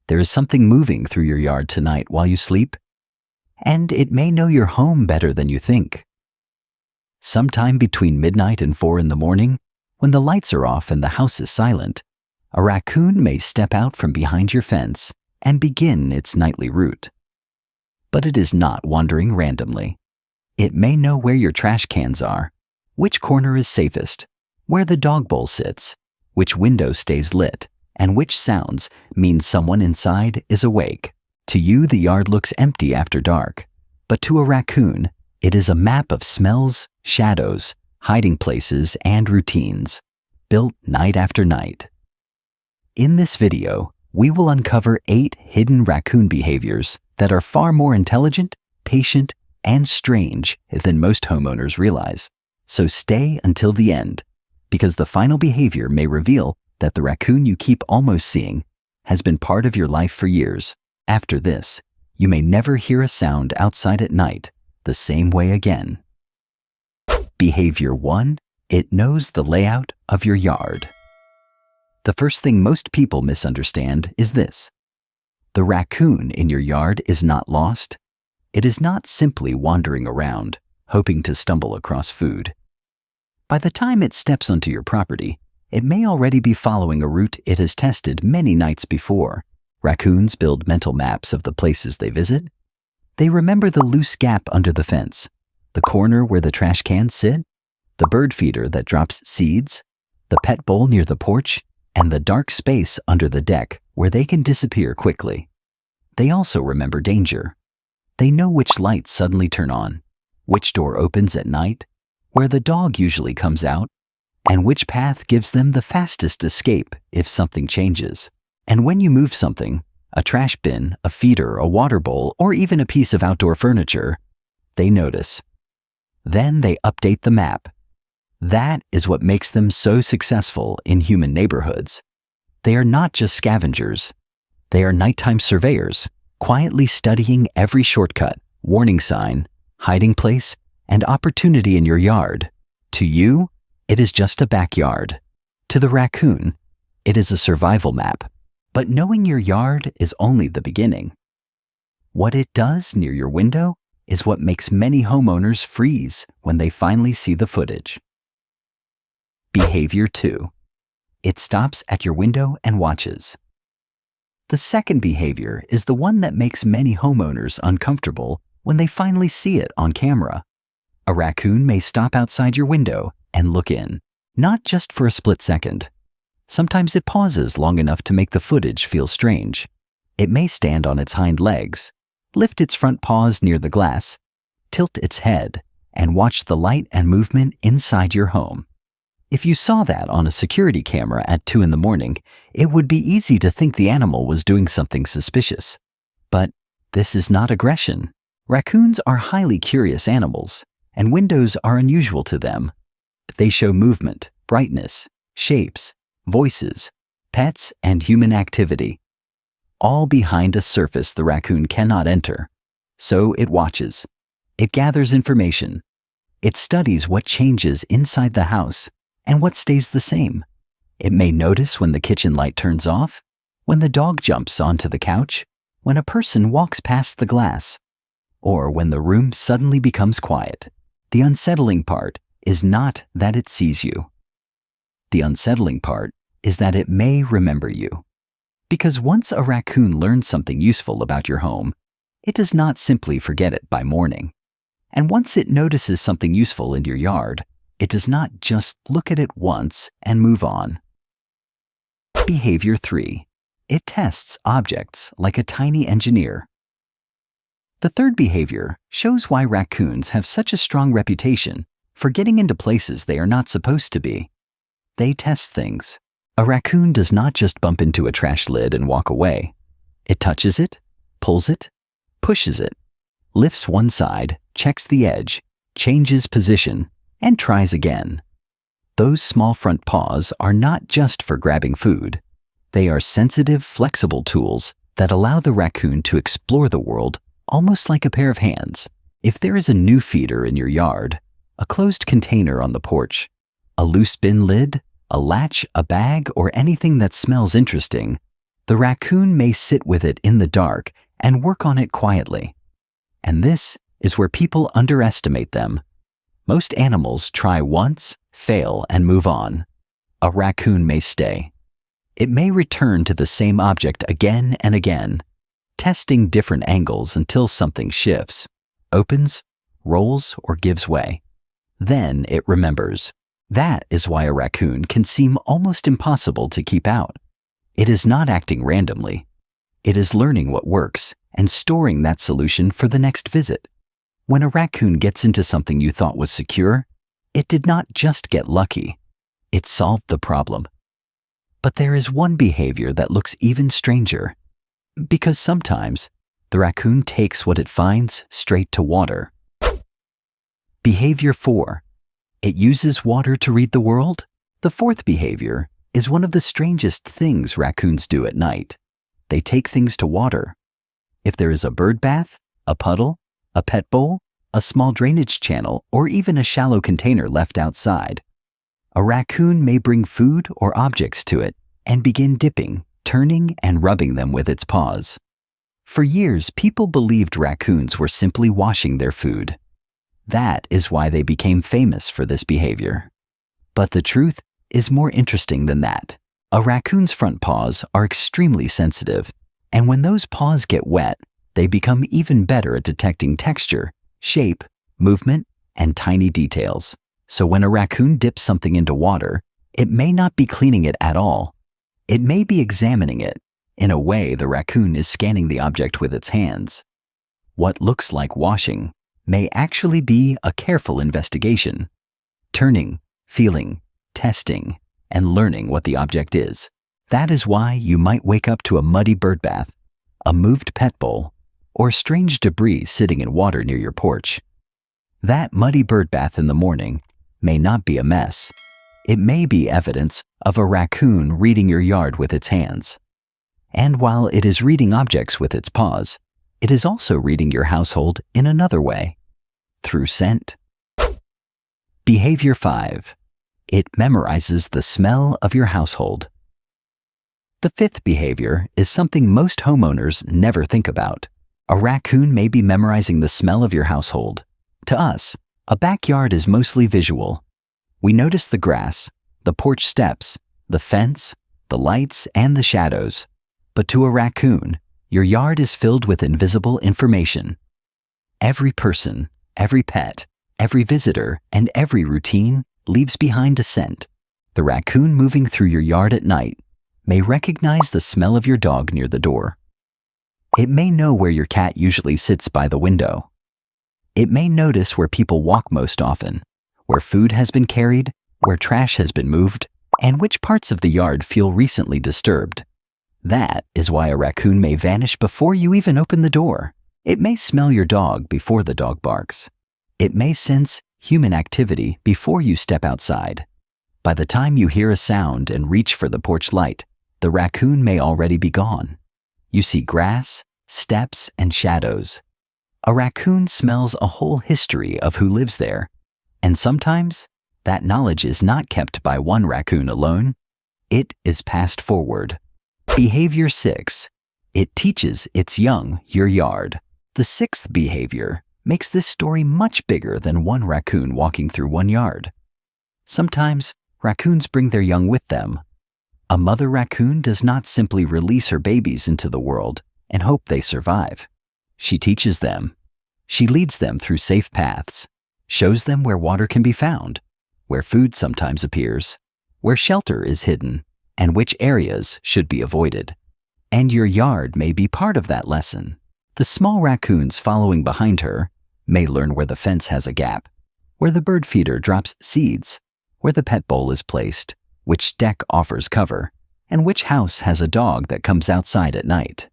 there is something moving through your yard tonight while you sleep, and it may know your home better than you think. Sometime between midnight and 4 in the morning, when the lights are off and the house is silent, a raccoon may step out from behind your fence and begin its nightly route. But it is not wandering randomly. It may know where your trash cans are, which corner is safest, where the dog bowl sits, which window stays lit, and which sounds mean someone inside is awake. To you, the yard looks empty after dark, but to a raccoon, it is a map of smells, shadows, hiding places, and routines, built night after night. In this video, we will uncover 8 hidden raccoon behaviors that are far more intelligent, patient, and strange than most homeowners realize. So stay until the end, because the final behavior may reveal that the raccoon you keep almost seeing has been part of your life for years. After this, you may never hear a sound outside at night the same way again. Behavior 1. It knows the layout of your yard. The first thing most people misunderstand is this. The raccoon in your yard is not lost. It is not simply wandering around, hoping to stumble across food. By the time it steps onto your property, it may already be following a route it has tested many nights before. Raccoons build mental maps of the places they visit. They remember the loose gap under the fence, the corner where the trash cans sit, the bird feeder that drops seeds, the pet bowl near the porch, and the dark space under the deck where they can disappear quickly. They also remember danger. They know which lights suddenly turn on, which door opens at night, where the dog usually comes out, and which path gives them the fastest escape if something changes. And when you move something, a trash bin, a feeder, a water bowl, or even a piece of outdoor furniture, they notice. Then they update the map. That is what makes them so successful in human neighborhoods. They are not just scavengers. They are nighttime surveyors, quietly studying every shortcut, warning sign, hiding place, and opportunity in your yard. To you, it is just a backyard. To the raccoon, it is a survival map. But knowing your yard is only the beginning. What it does near your window is what makes many homeowners freeze when they finally see the footage. Behavior 2. It stops at your window and watches. The second behavior is the one that makes many homeowners uncomfortable when they finally see it on camera. A raccoon may stop outside your window and look in, not just for a split second. Sometimes it pauses long enough to make the footage feel strange. It may stand on its hind legs, lift its front paws near the glass, tilt its head, and watch the light and movement inside your home. If you saw that on a security camera at 2 in the morning, it would be easy to think the animal was doing something suspicious. But this is not aggression. Raccoons are highly curious animals, and windows are unusual to them. They show movement, brightness, shapes, voices, pets, and human activity, all behind a surface the raccoon cannot enter. So it watches. It gathers information. It studies what changes inside the house and what stays the same. It may notice when the kitchen light turns off, when the dog jumps onto the couch, when a person walks past the glass, or when the room suddenly becomes quiet. The unsettling part is not that it sees you. The unsettling part is that it may remember you. Because once a raccoon learns something useful about your home, it does not simply forget it by morning. And once it notices something useful in your yard, it does not just look at it once and move on. Behavior 3. It tests objects like a tiny engineer. The third behavior shows why raccoons have such a strong reputation for getting into places they are not supposed to be. They test things. A raccoon does not just bump into a trash lid and walk away. It touches it, pulls it, pushes it, lifts one side, checks the edge, changes position, and tries again. Those small front paws are not just for grabbing food. They are sensitive, flexible tools that allow the raccoon to explore the world almost like a pair of hands. If there is a new feeder in your yard, a closed container on the porch, a loose bin lid, a latch, a bag, or anything that smells interesting, The raccoon may sit with it in the dark and work on it quietly. And this is where people underestimate them. Most animals try once, fail, and move on. A raccoon may stay. It may return to the same object again and again, testing different angles until something shifts, opens, rolls, or gives way. Then it remembers. That is why a raccoon can seem almost impossible to keep out. It is not acting randomly. It is learning what works and storing that solution for the next visit. When a raccoon gets into something you thought was secure, it did not just get lucky. It solved the problem. But there is one behavior that looks even stranger. Because sometimes, the raccoon takes what it finds straight to water. Behavior 4. It uses water to read the world. The fourth behavior is one of the strangest things raccoons do at night. They take things to water. If there is a bird bath, a puddle, a pet bowl, a small drainage channel, or even a shallow container left outside, a raccoon may bring food or objects to it and begin dipping, turning, and rubbing them with its paws. For years, people believed raccoons were simply washing their food. That is why they became famous for this behavior. But the truth is more interesting than that. A raccoon's front paws are extremely sensitive, and when those paws get wet, they become even better at detecting texture, shape, movement, and tiny details. So when a raccoon dips something into water, it may not be cleaning it at all. It may be examining it. In a way, the raccoon is scanning the object with its hands. What looks like washing may actually be a careful investigation, turning, feeling, testing, and learning what the object is. That is why you might wake up to a muddy bird bath, a moved pet bowl, or strange debris sitting in water near your porch. That muddy bird bath in the morning may not be a mess. It may be evidence of a raccoon reading your yard with its hands. And while it is reading objects with its paws, it is also reading your household in another way, through scent. Behavior 5. It memorizes the smell of your household. The fifth behavior is something most homeowners never think about. A raccoon may be memorizing the smell of your household. To us, a backyard is mostly visual. We notice the grass, the porch steps, the fence, the lights, and the shadows. But to a raccoon, your yard is filled with invisible information. Every person, every pet, every visitor, and every routine leaves behind a scent. The raccoon moving through your yard at night may recognize the smell of your dog near the door. It may know where your cat usually sits by the window. It may notice where people walk most often, where food has been carried, where trash has been moved, and which parts of the yard feel recently disturbed. That is why a raccoon may vanish before you even open the door. It may smell your dog before the dog barks. It may sense human activity before you step outside. By the time you hear a sound and reach for the porch light, the raccoon may already be gone. You see grass, steps, and shadows. A raccoon smells a whole history of who lives there, and sometimes that knowledge is not kept by one raccoon alone. It is passed forward. Behavior 6. It teaches its young your yard. The sixth behavior makes this story much bigger than one raccoon walking through one yard. Sometimes raccoons bring their young with them. A mother raccoon does not simply release her babies into the world and hope they survive. She teaches them. She leads them through safe paths, shows them where water can be found, where food sometimes appears, where shelter is hidden, and which areas should be avoided. And your yard may be part of that lesson. The small raccoons following behind her may learn where the fence has a gap, where the bird feeder drops seeds, where the pet bowl is placed, which deck offers cover, and which house has a dog that comes outside at night.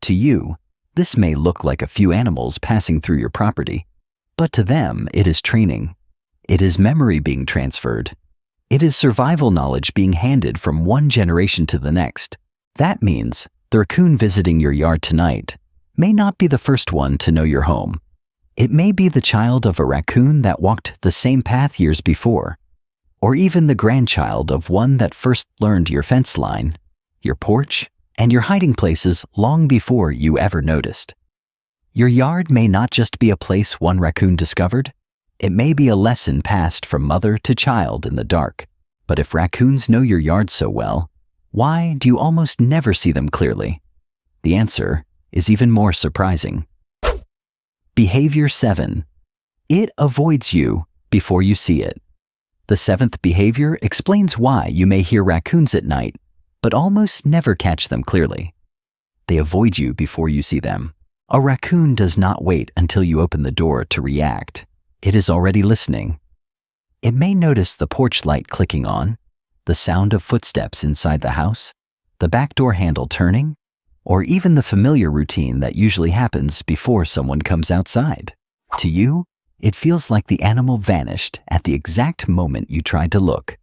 To you, this may look like a few animals passing through your property, but to them it is training. It is memory being transferred. It is survival knowledge being handed from one generation to the next. That means the raccoon visiting your yard tonight may not be the first one to know your home. It may be the child of a raccoon that walked the same path years before, or even the grandchild of one that first learned your fence line. your porch, and your hiding places long before you ever noticed. Your yard may not just be a place one raccoon discovered. It may be a lesson passed from mother to child in the dark. But if raccoons know your yard so well, why do you almost never see them clearly? The answer is even more surprising. Behavior 7. It avoids you before you see it. The 7th behavior explains why you may hear raccoons at night, but almost never catch them clearly. They avoid you before you see them. A raccoon does not wait until you open the door to react. It is already listening. It may notice the porch light clicking on, the sound of footsteps inside the house, the back door handle turning, or even the familiar routine that usually happens before someone comes outside. To you, it feels like the animal vanished at the exact moment you tried to look.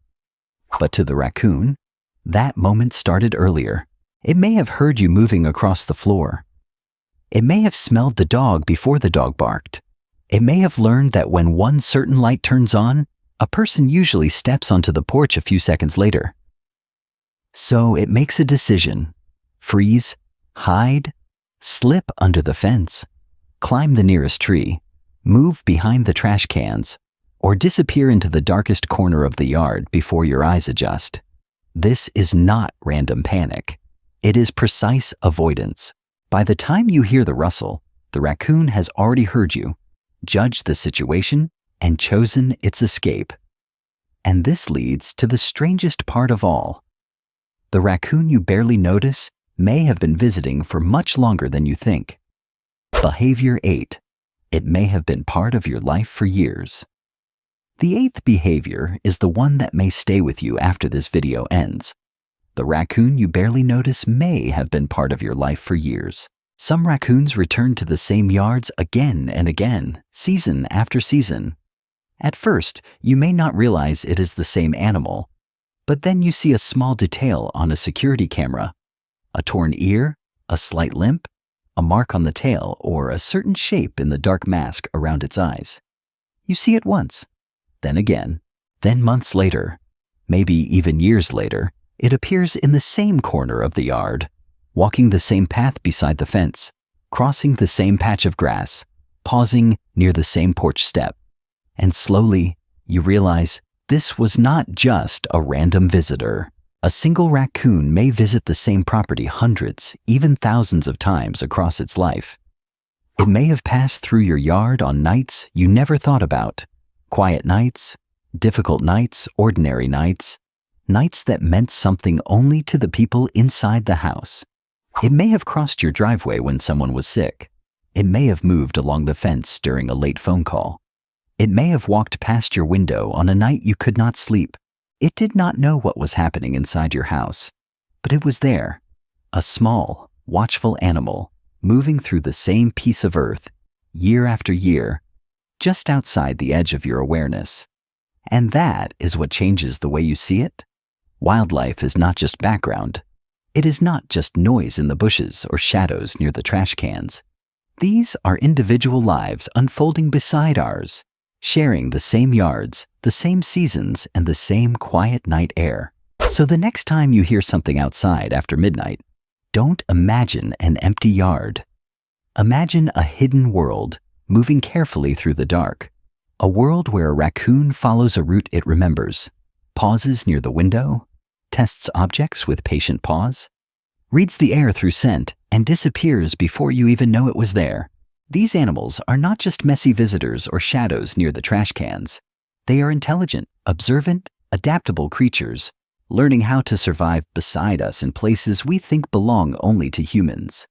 But to the raccoon, that moment started earlier. It may have heard you moving across the floor. It may have smelled the dog before the dog barked. It may have learned that when one certain light turns on, a person usually steps onto the porch a few seconds later. So it makes a decision: freeze, hide, slip under the fence, climb the nearest tree, move behind the trash cans, or disappear into the darkest corner of the yard before your eyes adjust. This is not random panic. It is precise avoidance. By the time you hear the rustle, the raccoon has already heard you, judged the situation, and chosen its escape. And this leads to the strangest part of all. The raccoon you barely notice may have been visiting for much longer than you think. Behavior 8. It may have been part of your life for years. The 8th behavior is the one that may stay with you after this video ends. The raccoon you barely notice may have been part of your life for years. Some raccoons return to the same yards again and again, season after season. At first, you may not realize it is the same animal, but then you see a small detail on a security camera, a torn ear, a slight limp, a mark on the tail, or a certain shape in the dark mask around its eyes. You see it once, then again, then months later, maybe even years later, it appears in the same corner of the yard, walking the same path beside the fence, crossing the same patch of grass, pausing near the same porch step. And slowly, you realize this was not just a random visitor. A single raccoon may visit the same property hundreds, even thousands of times across its life. It may have passed through your yard on nights you never thought about. Quiet nights, difficult nights, ordinary nights, nights that meant something only to the people inside the house. It may have crossed your driveway when someone was sick. It may have moved along the fence during a late phone call. It may have walked past your window on a night you could not sleep. It did not know what was happening inside your house, but it was there, a small, watchful animal moving through the same piece of earth, year after year, just outside the edge of your awareness. And that is what changes the way you see it. Wildlife is not just background. It is not just noise in the bushes or shadows near the trash cans. These are individual lives unfolding beside ours, sharing the same yards, the same seasons, and the same quiet night air. So the next time you hear something outside after midnight, don't imagine an empty yard. Imagine a hidden world moving carefully through the dark. A world where a raccoon follows a route it remembers, pauses near the window, tests objects with patient paws, reads the air through scent, and disappears before you even know it was there. These animals are not just messy visitors or shadows near the trash cans. They are intelligent, observant, adaptable creatures, learning how to survive beside us in places we think belong only to humans.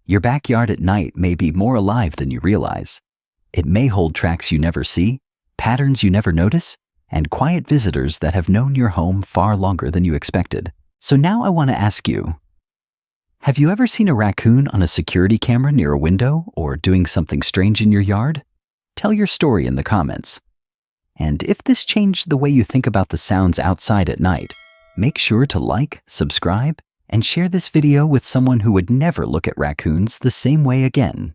Your backyard at night may be more alive than you realize. It may hold tracks you never see, patterns you never notice, and quiet visitors that have known your home far longer than you expected. So now I want to ask you, have you ever seen a raccoon on a security camera near a window or doing something strange in your yard? Tell your story in the comments. And if this changed the way you think about the sounds outside at night, make sure to like, subscribe, and share this video with someone who would never look at raccoons the same way again.